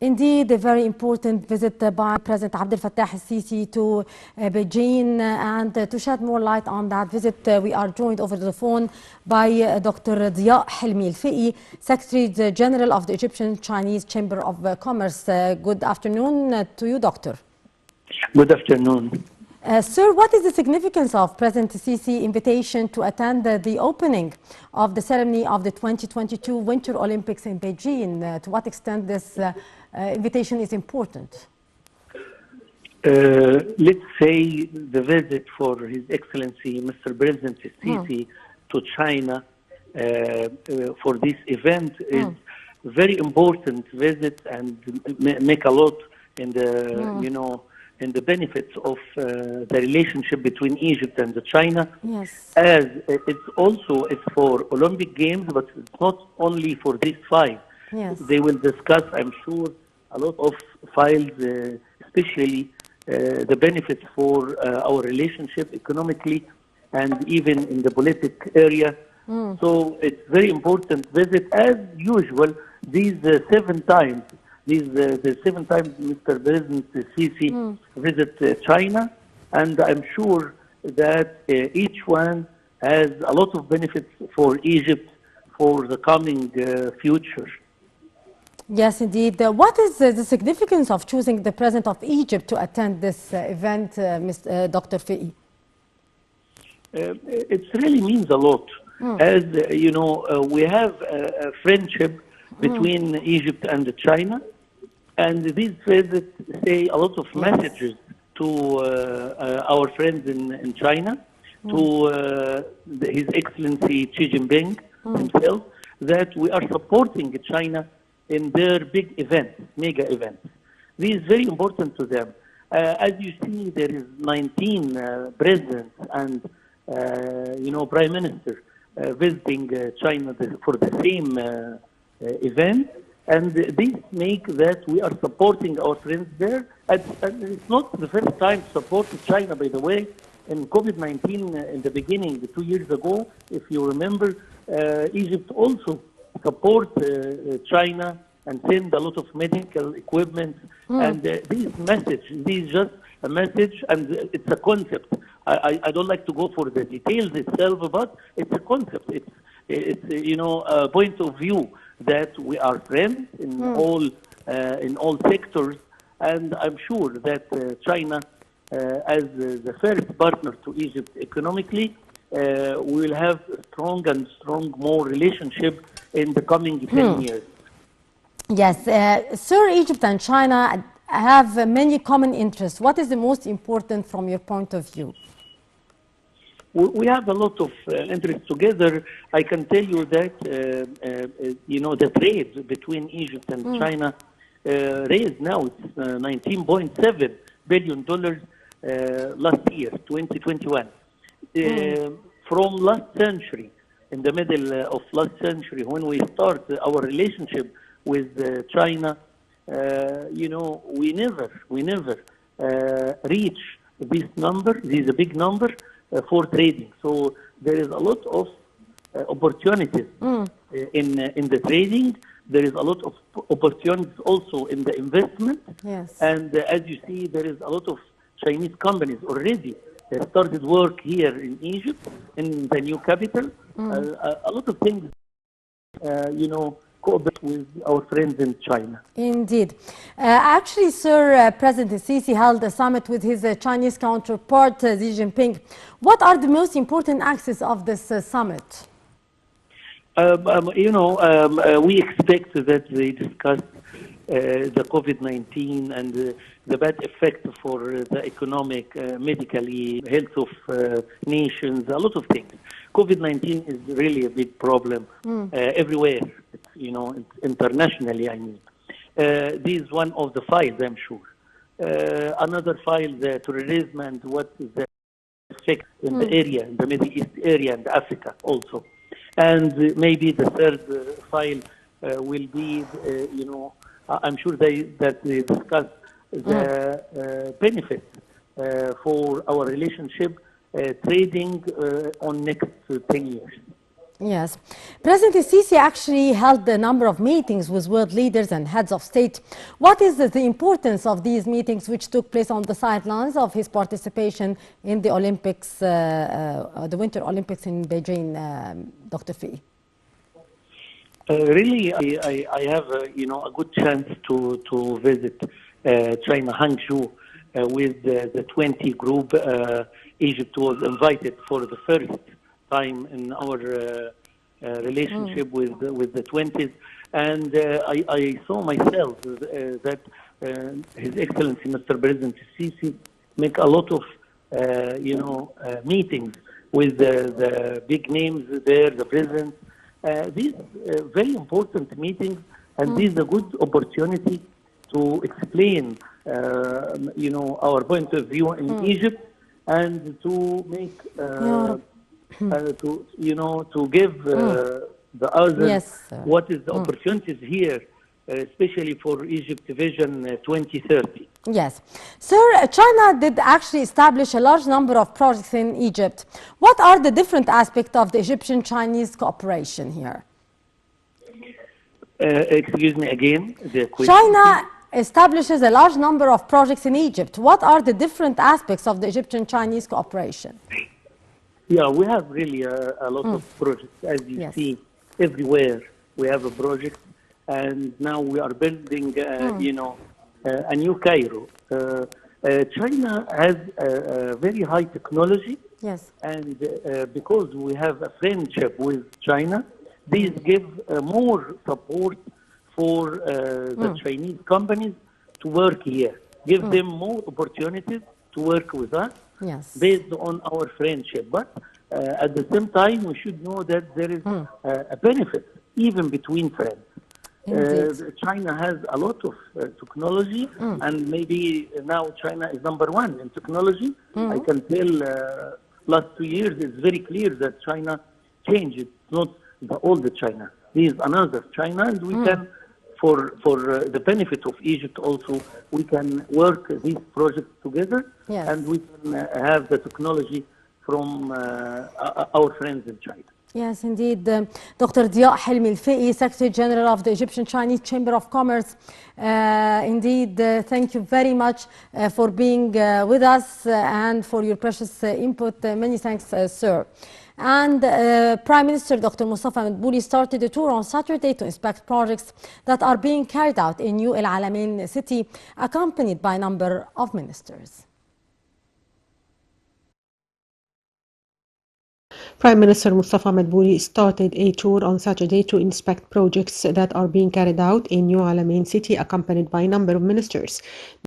Indeed, a very important visit by President Abdel Fattah al-Sisi to Beijing, and to shed more light on that visit, we are joined over the phone by Dr. Dyaa Helmy al-Fiqi, Secretary General of the Egyptian Chinese Chamber of Commerce. Good afternoon to you, Doctor. Good afternoon. Sir, what is the significance of President Sisi's invitation to attend the opening of the ceremony of the 2022 Winter Olympics in Beijing? To what extent this invitation is important? Let's say the visit for His Excellency Mr. President Sisi to China for this event is very important visit and make a lot in the in the benefits of the relationship between Egypt and China. Yes. As it's for Olympic Games, but it's not only for these five. Yes. They will discuss, I'm sure, a lot of files, especially the benefits for our relationship economically and even in the political area. So it's very important visit. As usual, these 7 times, the 7 times Mr. President Sisi visit China, and I'm sure that each one has a lot of benefits for Egypt for the coming future. Yes, indeed. What is the significance of choosing the President of Egypt to attend this event, Dr. Fiqi? It really means a lot. As you know, we have a friendship between Egypt and China, and these visits say a lot of messages to our friends in China, to His Excellency Xi Jinping himself, that we are supporting China in their big events, mega events. This is very important to them. As you see, there is 19 presidents and Prime Minister visiting China for the same event, and this make that we are supporting our friends there. And it's not the first time to support China, by the way. In COVID-19, in the beginning, 2 years ago, if you remember, Egypt also support China and send a lot of medical equipment. And this message, this is just a message, and it's a concept. I don't like to go for the details itself, but it's a concept. It's a point of view that we are friends in all sectors, and I'm sure that China, as the first partner to Egypt economically, we will have strong more relationship in the coming 10 years. Yes, Sir, Egypt and China have many common interests. What is the most important from your point of view? We have a lot of interests together. I can tell you that the trade between Egypt and China raised now it's $19.7 billion last year, 2021. From last century, in the middle of last century, when we start our relationship with China, we never reach this number. This is a big number for trading. So there is a lot of opportunities in the trading. There is a lot of opportunities also in the investment. Yes. And as you see, there is a lot of Chinese companies already started work here in Egypt, in the new capital. A lot of things, cooperate with our friends in China. Indeed. Actually, Sir, President Sisi held a summit with his Chinese counterpart, Xi Jinping. What are the most important axes of this summit? We expect that they discuss the COVID-19 and the bad effect for the economic, medically, health of nations, a lot of things. COVID-19 is really a big problem everywhere, internationally, I mean. This is one of the files, I'm sure. Another file, the terrorism and what is the effect in the area, in the Middle East area and Africa also. And maybe the third file will be, I'm sure that they discuss the benefits for our relationship trading on next 10 years. Yes. President Sisi actually held a number of meetings with world leaders and heads of state. What is the importance of these meetings which took place on the sidelines of his participation in the Olympics, the Winter Olympics in Beijing, Dr. Fee? Really, I have a good chance to visit China, Hangzhou, with the 20 group. Egypt was invited for the first time in our relationship with the 20s, and I saw myself that His Excellency Mr. President Sisi make a lot of meetings with the big names there, the president. These very important meetings, and this is a good opportunity to explain, our point of view in Egypt, and to make, to give the others what is the opportunities here, especially for Egypt Vision 2030. Yes. Sir, China did actually establish a large number of projects in Egypt. What are the different aspects of the Egyptian-Chinese cooperation here? Excuse me again, the question. China establishes a large number of projects in Egypt. What are the different aspects of the Egyptian-Chinese cooperation? Yeah, we have really a lot of projects. As you see, everywhere we have a project. And now we are building, a new Cairo. China has a very high technology. Yes. And because we have a friendship with China, these give more support for the Chinese companies to work here. Give them more opportunities to work with us based on our friendship. But at the same time, we should know that there is a benefit even between friends. China has a lot of technology, and maybe now China is #1 in technology. I can tell last 2 years it's very clear that China changed. It's not the old China. There is another China, and we can, for the benefit of Egypt also, we can work these projects together, and we can have the technology from our friends in China. Yes, indeed. Dr. Dyaa Helmy, Secretary General of the Egyptian-Chinese Chamber of Commerce. Indeed, thank you very much for being with us and for your precious input. Many thanks, sir. And Prime Minister Dr. Mustafa Madbouli started a tour on Saturday to inspect projects that are being carried out in New El Alamein city, accompanied by a number of ministers. Prime Minister Mustafa Madbouli started a tour on Saturday to inspect projects that are being carried out in New Alamein city, accompanied by a number of ministers.